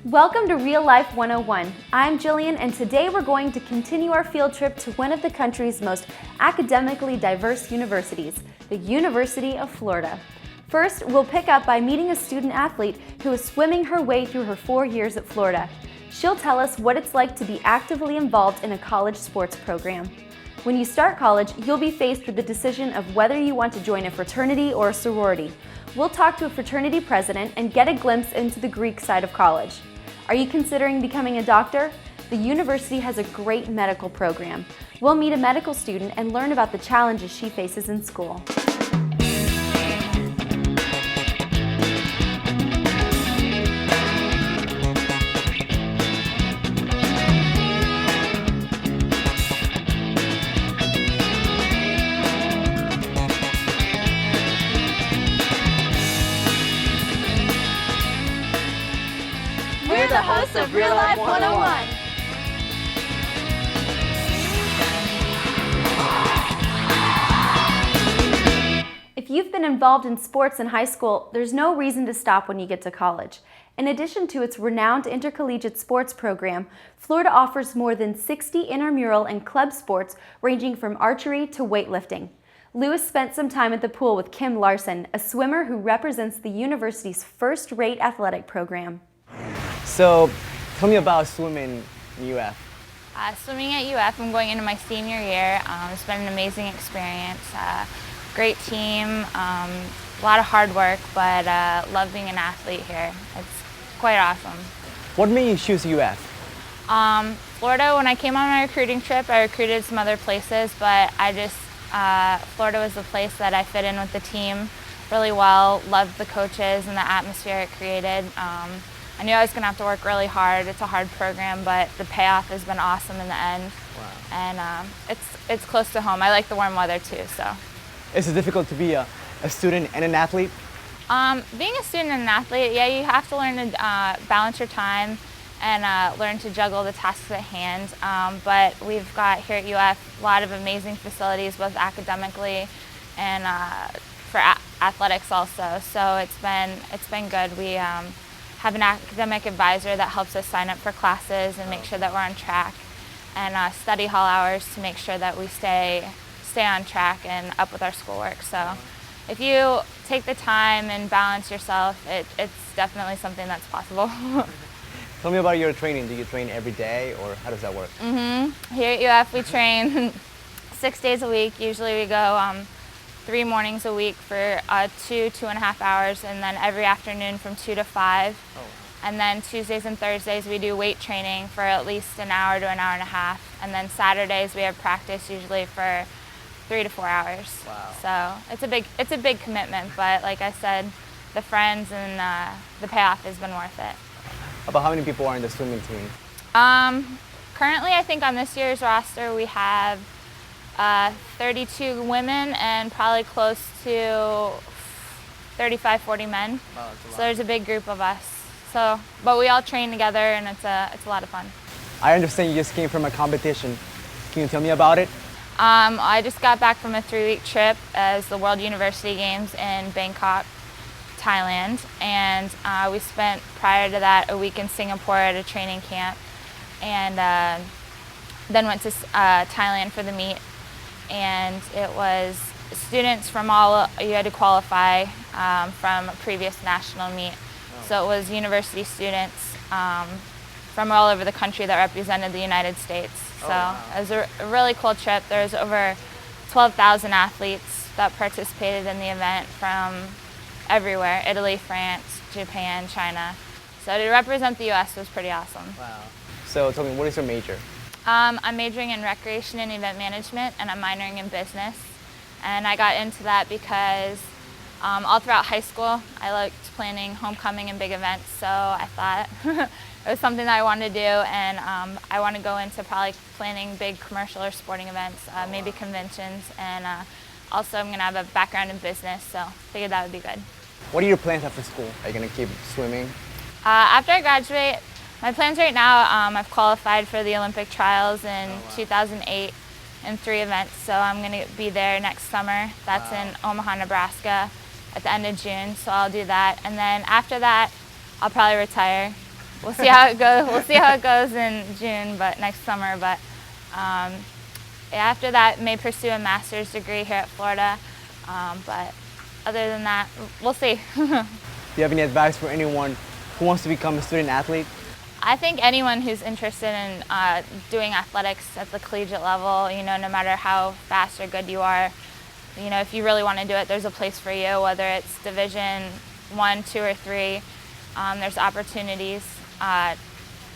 Welcome to Real Life 101. I'm Jillian, and today we're going to continue our field trip to one of the country's most academically diverse universities, the University of Florida. First, we'll pick up by meeting a student athlete who is swimming her way through her 4 years at Florida. She'll tell us what it's like to be actively involved in a college sports program. When you start college, you'll be faced with the decision of whether you want to join a fraternity or a sorority. We'll talk to a fraternity president and get a glimpse into the Greek side of college. Are you considering becoming a doctor? The university has a great medical program. We'll meet a medical student and learn about the challenges she faces in school. We're the hosts of Real Life 101. If you've been involved in sports in high school, there's no reason to stop when you get to college. In addition to its renowned intercollegiate sports program, Florida offers more than 60 intramural and club sports ranging from archery to weightlifting. Lewis spent some time at the pool with Kim Larson, a swimmer who represents the university's first-rate athletic program. So, tell me about swimming in UF. Swimming at UF, I'm going into my senior year. It's been an amazing experience. Great team, a lot of hard work, but love being an athlete here. It's quite awesome. What made you choose UF? Florida, when I came on my recruiting trip, I recruited some other places, but Florida was the place that I fit in with the team really well. Loved the coaches and the atmosphere it created. I knew I was going to have to work really hard. It's a hard program, but the payoff has been awesome in the end. Wow. And it's close to home. I like the warm weather too. So. Is it difficult to be a student and an athlete? Being a student and an athlete, yeah, you have to learn to balance your time and learn to juggle the tasks at hand. But we've got here at UF a lot of amazing facilities, both academically and for athletics also. So it's been good. We have an academic advisor that helps us sign up for classes and make sure that we're on track, and study hall hours to make sure that we stay on track and up with our schoolwork. So if you take the time and balance yourself, it's definitely something that's possible. Tell me about your training. Do you train every day, or how does that work? Here at UF, we train 6 days a week. Usually we go 3 mornings a week for 2.5 hours, and then every afternoon from 2 to 5. Oh. And then Tuesdays and Thursdays we do weight training for at least an hour to an hour and a half. And then Saturdays we have practice usually for 3 to 4 hours. Wow. So it's a big commitment, but like I said, the friends and the payoff has been worth it. About how many people are in the swimming team? Currently, I think on this year's roster we have 32 women and probably close to 35, 40 men. Wow, that's a lot. So there's a big group of us. So, but we all train together, and it's a lot of fun. I understand you just came from a competition. Can you tell me about it? I just got back from a 3-week trip as the World University Games in Bangkok, Thailand, and we spent prior to that a week in Singapore at a training camp, and then went to Thailand for the meet. And it was students from you had to qualify from a previous national meet. So it was university students from all over the country that represented the United States. So it was a really cool trip. There was over 12,000 athletes that participated in the event from everywhere: Italy, France, Japan, China. So to represent the US was pretty awesome. Wow. So tell me, what is your major? I'm majoring in recreation and event management, and I'm minoring in business. And I got into that because all throughout high school, I liked planning homecoming and big events. So I thought it was something that I wanted to do, and I want to go into probably planning big commercial or sporting events, maybe conventions, and also I'm going to have a background in business, so I figured that would be good. What are your plans after school? Are you going to keep swimming? After I graduate, my plans right now, I've qualified for the Olympic trials in 2008 in 3 events, so I'm going to be there next summer. That's in Omaha, Nebraska at the end of June, so I'll do that. And then after that, I'll probably retire we'll see how it goes. We'll see how it goes in June, but next summer. But after that, may pursue a master's degree here at Florida. But other than that, we'll see. Do you have any advice for anyone who wants to become a student athlete? I think anyone who's interested in doing athletics at the collegiate level, no matter how fast or good you are, if you really want to do it, there's a place for you, whether it's Division 1, 2, or 3. There's opportunities.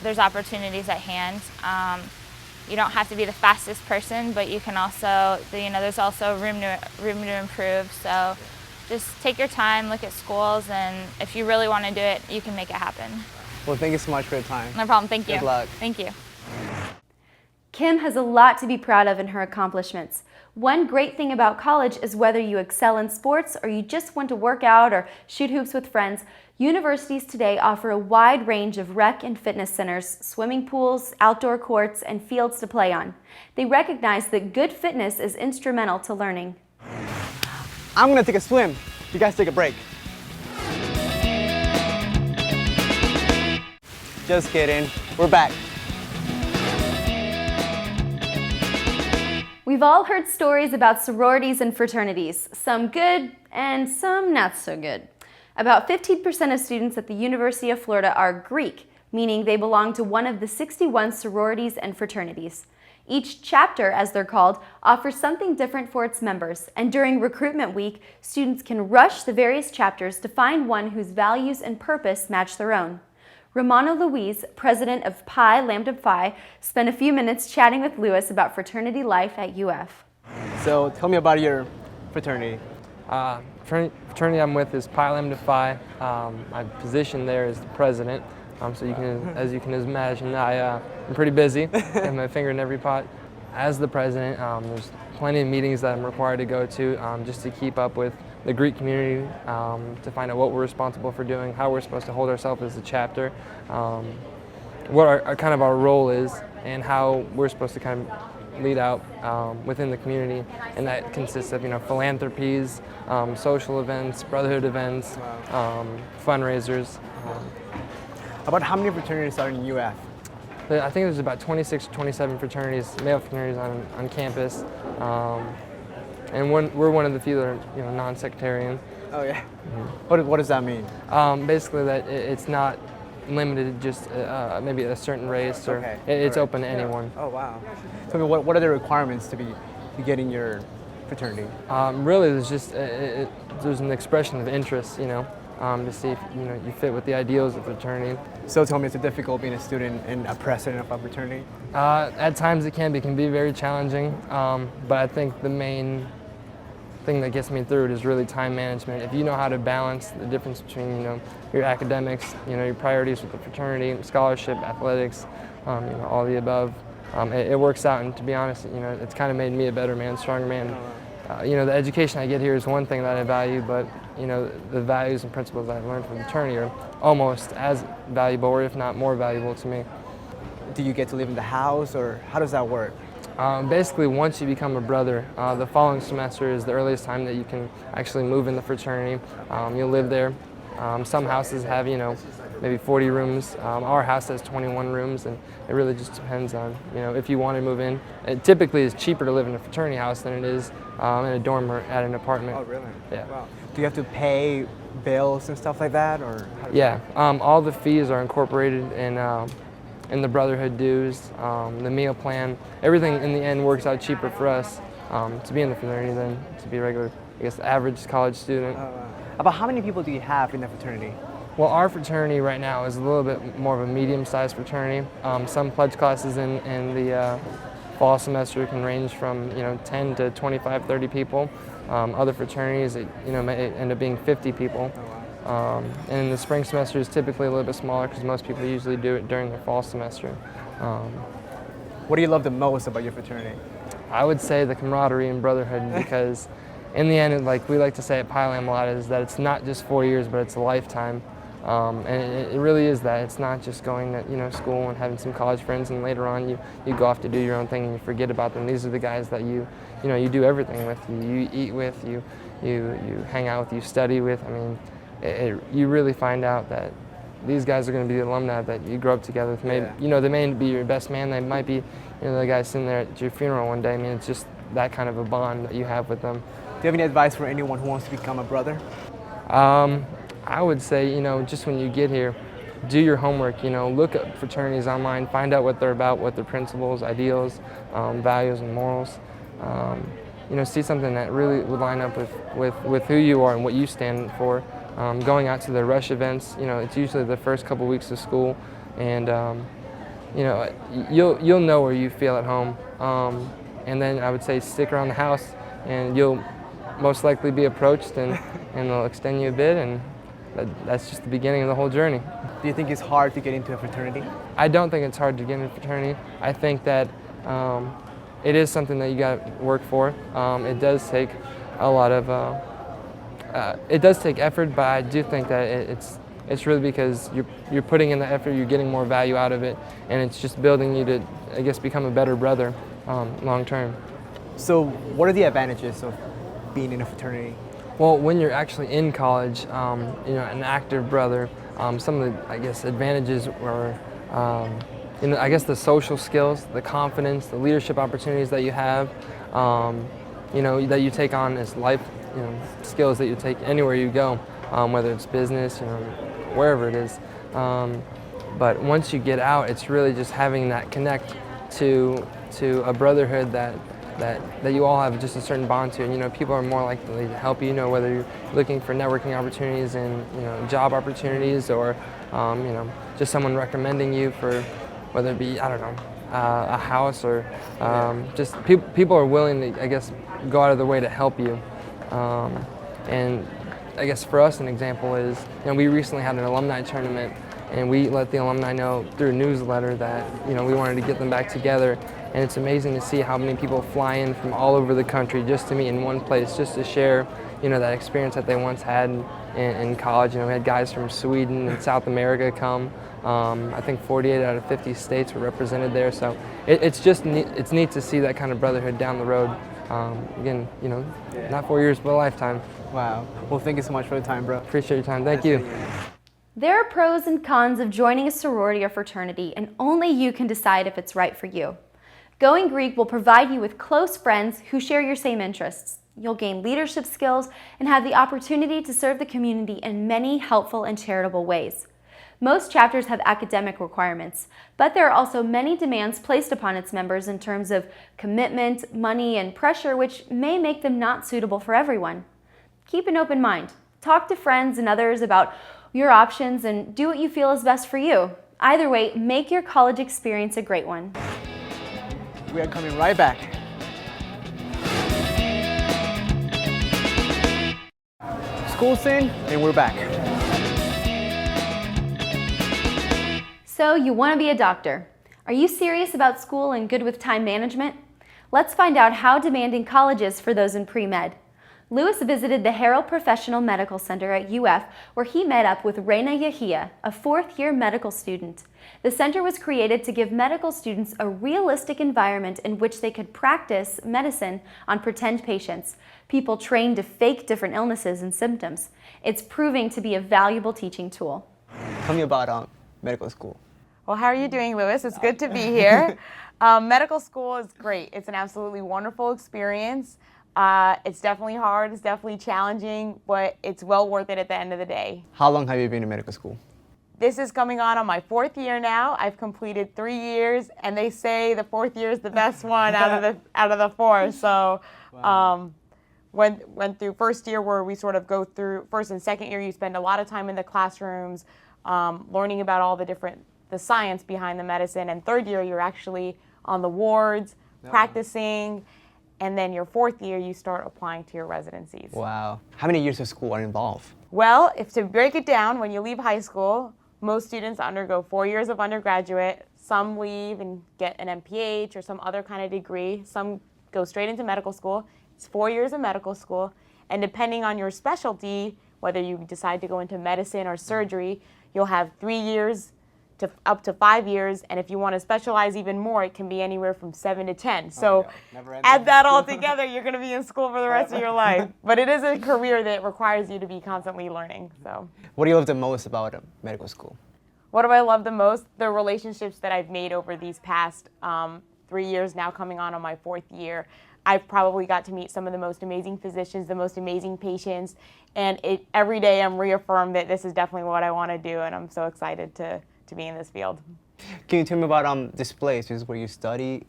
There's opportunities at hand. You don't have to be the fastest person, but you can also, there's also room to improve. So just take your time, look at schools, and if you really want to do it, you can make it happen. Well, thank you so much for your time. No problem. Thank you. Good luck. Thank you. Kim has a lot to be proud of in her accomplishments. One great thing about college is whether you excel in sports or you just want to work out or shoot hoops with friends, universities today offer a wide range of rec and fitness centers, swimming pools, outdoor courts, and fields to play on. They recognize that good fitness is instrumental to learning. I'm gonna take a swim. You guys take a break. Just kidding. We're back. We've all heard stories about sororities and fraternities, some good and some not so good. About 15% of students at the University of Florida are Greek, meaning they belong to one of the 61 sororities and fraternities. Each chapter, as they're called, offers something different for its members, and during recruitment week, students can rush the various chapters to find one whose values and purpose match their own. Romano Luis, president of Pi Lambda Phi, spent a few minutes chatting with Lewis about fraternity life at UF. So tell me about your fraternity. Fraternity I'm with is Pi Lambda Phi. My position there is the president. So you can, as you can imagine, I'm pretty busy. I have my finger in every pot. As the president, there's plenty of meetings that I'm required to go to just to keep up with the Greek community, to find out what we're responsible for doing, how we're supposed to hold ourselves as a chapter, what our role is, and how we're supposed to kind of lead out within the community. And that consists of philanthropies, social events, brotherhood events, fundraisers. About how many fraternities are in UF? I think there's about 26 or 27 fraternities, male fraternities on campus. And we're one of the few that are non-sectarian. Oh yeah. Mm-hmm. What does that mean? Basically that it's not limited to just maybe a certain race, or it's open to anyone. Oh wow. So what are the requirements to be getting your fraternity? Really, there's just there's an expression of interest, to see if you fit with the ideals of fraternity. So tell me, is it difficult being a student and a president of a fraternity? At times it can be very challenging, but I think the main thing that gets me through it is really time management. If you know how to balance the difference between your academics, your priorities with the fraternity, scholarship, athletics, all the above, it works out. And to be honest, it's kind of made me a better man, stronger man. The education I get here is one thing that I value, but the values and principles that I've learned from the fraternity are almost as valuable, or if not more valuable to me. Do you get to live in the house, or how does that work? Basically, once you become a brother, the following semester is the earliest time that you can actually move in the fraternity. You'll live there. Some houses have, maybe 40 rooms. Our house has 21 rooms, and it really just depends on, if you want to move in. It typically is cheaper to live in a fraternity house than it is in a dorm or at an apartment. Oh, really? Yeah. Wow. Do you have to pay bills and stuff like that, or? Yeah. All the fees are incorporated in the brotherhood dues, the meal plan. Everything in the end works out cheaper for us to be in the fraternity than to be a regular, average college student. About how many people do you have in the fraternity? Well, our fraternity right now is a little bit more of a medium-sized fraternity. Some pledge classes in the fall semester can range from 10 to 25, 30 people. Other fraternities, may end up being 50 people. And in the spring semester is typically a little bit smaller because most people usually do it during their fall semester. What do you love the most about your fraternity? I would say the camaraderie and brotherhood, because in the end, like we like to say at Pi Lam a lot, is that it's not just 4 years, but it's a lifetime. And it really is that. It's not just going to school and having some college friends, and later on you go off to do your own thing and you forget about them. These are the guys that you do everything with. You eat with, you hang out with, you study with. I mean, you really find out that these guys are going to be the alumni that you grow up together with. Maybe, Yeah. you know, they may be your best man. They might be, you know, the guy sitting there at your funeral one day. I mean, it's just that kind of a bond that you have with them. Do you have any advice for anyone who wants to become a brother? I would say, you know, just when you get here, do your homework. You know, look up fraternities online, find out what they're about, what their principles, ideals, values, and morals. You know, see something that really would line up with who you are and what you stand for. Going out to the rush events, you know, it's usually the first couple weeks of school, and you know, you'll know where you feel at home. And then I would say stick around the house, and you'll most likely be approached, and they'll extend you a bit, and that's just the beginning of the whole journey. Do you think it's hard to get into a fraternity? I don't think it's hard to get into a fraternity. I think that it is something that you got to work for. It does take a lot of, it does take effort, but I do think that it's really because you're putting in the effort, you're getting more value out of it, and it's just building you to, I guess, become a better brother long term. So what are the advantages of being in a fraternity? Well, when you're actually in college, you know, an active brother, some of the, I guess, advantages are, you know, I guess the social skills, the confidence, the leadership opportunities that you have, you know, that you take on as life, you know, skills that you take anywhere you go, whether it's business, you know, wherever it is. But once you get out, it's really just having that connect to a brotherhood that you all have just a certain bond to, and you know, people are more likely to help you. You know, whether you're looking for networking opportunities and, you know, job opportunities, or you know, just someone recommending you for, whether it be, I don't know, a house, or just people are willing to, I guess, go out of their way to help you. And I guess for us, an example is, you know, we recently had an alumni tournament, and we let the alumni know through a newsletter that, you know, we wanted to get them back together. And it's amazing to see how many people fly in from all over the country just to meet in one place, just to share, you know, that experience that they once had in college. You know, we had guys from Sweden and South America come. I think 48 out of 50 states were represented there. So it's just neat, it's neat to see that kind of brotherhood down the road. Again, you know, not 4 years, but a lifetime. Wow. Well, thank you so much for the time, bro. Appreciate your time. Thank you. There are pros and cons of joining a sorority or fraternity, and only you can decide if it's right for you. Going Greek will provide you with close friends who share your same interests. You'll gain leadership skills and have the opportunity to serve the community in many helpful and charitable ways. Most chapters have academic requirements, but there are also many demands placed upon its members in terms of commitment, money, and pressure, which may make them not suitable for everyone. Keep an open mind. Talk to friends and others about your options and do what you feel is best for you. Either way, make your college experience a great one. We are coming right back. School's in, and we're back. So you want to be a doctor. Are you serious about school and good with time management? Let's find out how demanding college is for those in pre-med. Lewis visited the Harrell Professional Medical Center at UF, where he met up with Reina Yahia, a fourth-year medical student. The center was created to give medical students a realistic environment in which they could practice medicine on pretend patients, people trained to fake different illnesses and symptoms. It's proving to be a valuable teaching tool. Tell me about medical school. Well, how are you doing, Lewis? It's good to be here. Medical school is great. It's an absolutely wonderful experience. It's definitely hard, it's definitely challenging, but it's well worth it at the end of the day. How long have you been in medical school? This is coming on my 4th year now. I've completed 3 years, and they say the 4th year is the best one out of the 4. So, wow. Went through first year where we sort of go through first and second year. You spend a lot of time in the classrooms, learning about all the science behind the medicine, and third year you're actually on the wards, practicing. And then your 4th year, you start applying to your residencies. Wow. How many years of school are involved? Well, if to break it down, when you leave high school, most students undergo 4 years of undergraduate. Some leave and get an MPH or some other kind of degree. Some go straight into medical school. It's 4 years of medical school. And depending on your specialty, whether you decide to go into medicine or surgery, you'll have 3 years to up to 5 years, and if you want to specialize even more, it can be anywhere from 7 to 10. So add that all together, you're going to be in school for the rest of your life. But it is a career that requires you to be constantly learning. So, what do you love the most about medical school? What do I love the most? The relationships that I've made over these past 3 years now, coming on my 4th year. I've probably got to meet some of the most amazing physicians, the most amazing patients, and every day I'm reaffirmed that this is definitely what I want to do, and I'm so excited to be in this field. Can you tell me about this place? Is this where you study?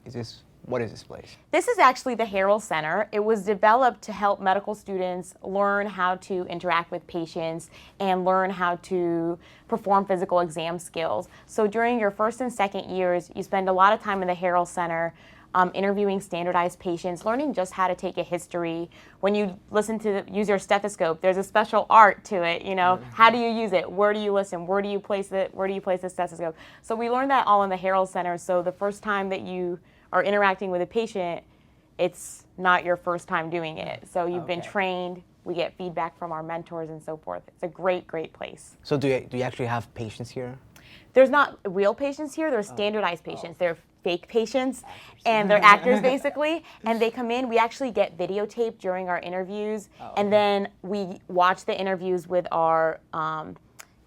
What is this place? This is actually the Harrell Center. It was developed to help medical students learn how to interact with patients and learn how to perform physical exam skills. So during your 1st and 2nd years, you spend a lot of time in the Harrell Center interviewing standardized patients, learning just how to take a history. When you use your stethoscope, there's a special art to it. You know, how do you use it? Where do you listen? Where do you place it? Where do you place the stethoscope? So we learned that all in the Harrell Center. So the first time that you are interacting with a patient, it's not your first time doing it. So you've been trained. We get feedback from our mentors and so forth. It's a great, great place. So do you actually have patients here? There's not real patients here. There's standardized patients. They're fake patients, and they're actors basically. And they come in. We actually get videotaped during our interviews, and then we watch the interviews with our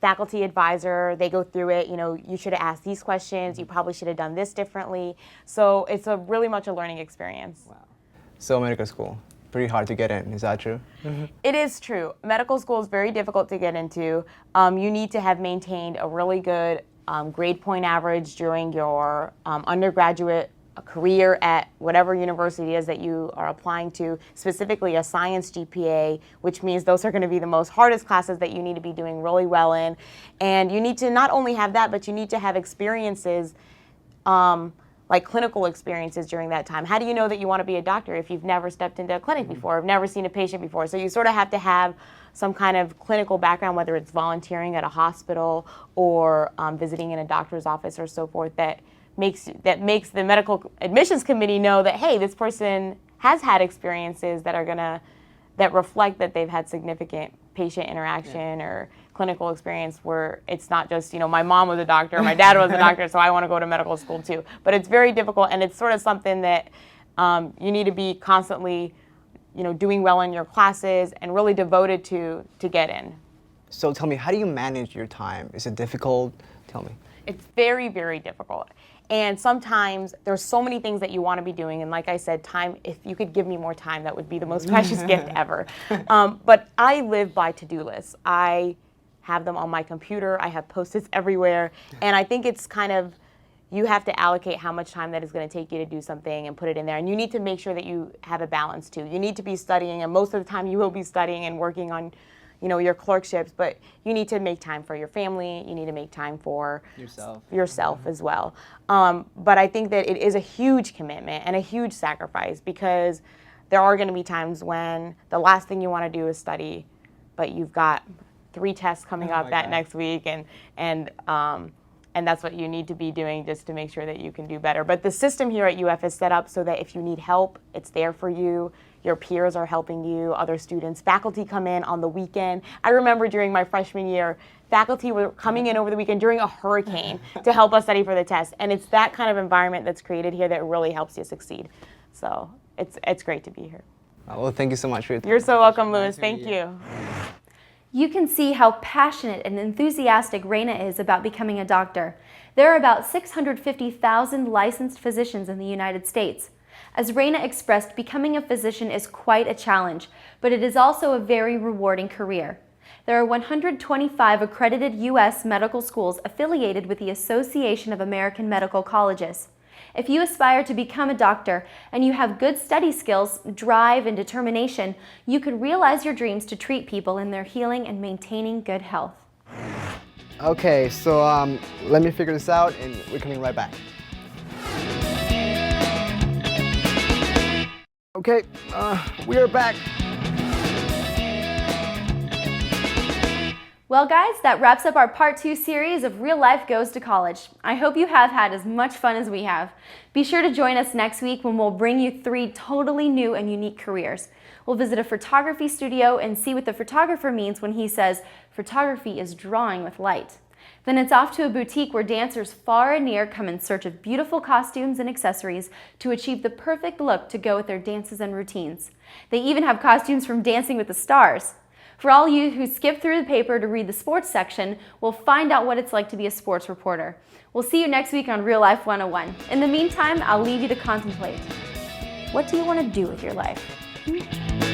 faculty advisor. They go through it. You know, you should have asked these questions. You probably should have done this differently. So it's really much a learning experience. Wow. So medical school, pretty hard to get in. Is that true? It is true. Medical school is very difficult to get into. You need to have maintained a really good grade point average during your undergraduate career at whatever university it is that you are applying to, specifically a science GPA, which means those are going to be the most hardest classes that you need to be doing really well in. And you need to not only have that, but you need to have experiences, like clinical experiences during that time. How do you know that you want to be a doctor if you've never stepped into a clinic before, have never seen a patient before? So you sort of have to have some kind of clinical background, whether it's volunteering at a hospital or visiting in a doctor's office or so forth, that makes the medical admissions committee know that, hey, this person has had experiences that reflect that they've had significant patient interaction or clinical experience, where it's not just, you know, my mom was a doctor, my dad was a doctor, so I want to go to medical school too. But it's very difficult, and it's sort of something that you need to be constantly, you know, doing well in your classes and really devoted to get in. So tell me, how do you manage your time? Is it difficult? Tell me. It's very, very difficult. And sometimes there's so many things that you want to be doing. And like I said, time, if you could give me more time, that would be the most precious gift ever. But I live by to-do lists. I have them on my computer. I have Post-its everywhere. And I think it's kind of, you have to allocate how much time that is going to take you to do something and put it in there. And you need to make sure that you have a balance too. You need to be studying, and most of the time you will be studying and working on, you know, your clerkships, but you need to make time for your family. You need to make time for yourself as well. But I think that it is a huge commitment and a huge sacrifice, because there are going to be times when the last thing you want to do is study, but you've got 3 tests coming up that next week, and that's what you need to be doing just to make sure that you can do better. But the system here at UF is set up so that if you need help, it's there for you. Your peers are helping you, other students. Faculty come in on the weekend. I remember during my freshman year, faculty were coming in over the weekend during a hurricane to help us study for the test. And it's that kind of environment that's created here that really helps you succeed. So it's great to be here. Well, thank you so much for your time. You're so welcome, Louis. Thank you. You can see how passionate and enthusiastic Reina is about becoming a doctor. There are about 650,000 licensed physicians in the United States. As Reina expressed, becoming a physician is quite a challenge, but it is also a very rewarding career. There are 125 accredited U.S. medical schools affiliated with the Association of American Medical Colleges. If you aspire to become a doctor and you have good study skills, drive, and determination, you could realize your dreams to treat people in their healing and maintaining good health. Okay, so let me figure this out, and we're coming right back. Okay, we are back. Well guys, that wraps up our Part 2 series of Real Life Goes to College. I hope you have had as much fun as we have. Be sure to join us next week when we'll bring you 3 totally new and unique careers. We'll visit a photography studio and see what the photographer means when he says, photography is drawing with light. Then it's off to a boutique where dancers far and near come in search of beautiful costumes and accessories to achieve the perfect look to go with their dances and routines. They even have costumes from Dancing with the Stars. For all you who skip through the paper to read the sports section, we'll find out what it's like to be a sports reporter. We'll see you next week on Real Life 101. In the meantime, I'll leave you to contemplate. What do you want to do with your life?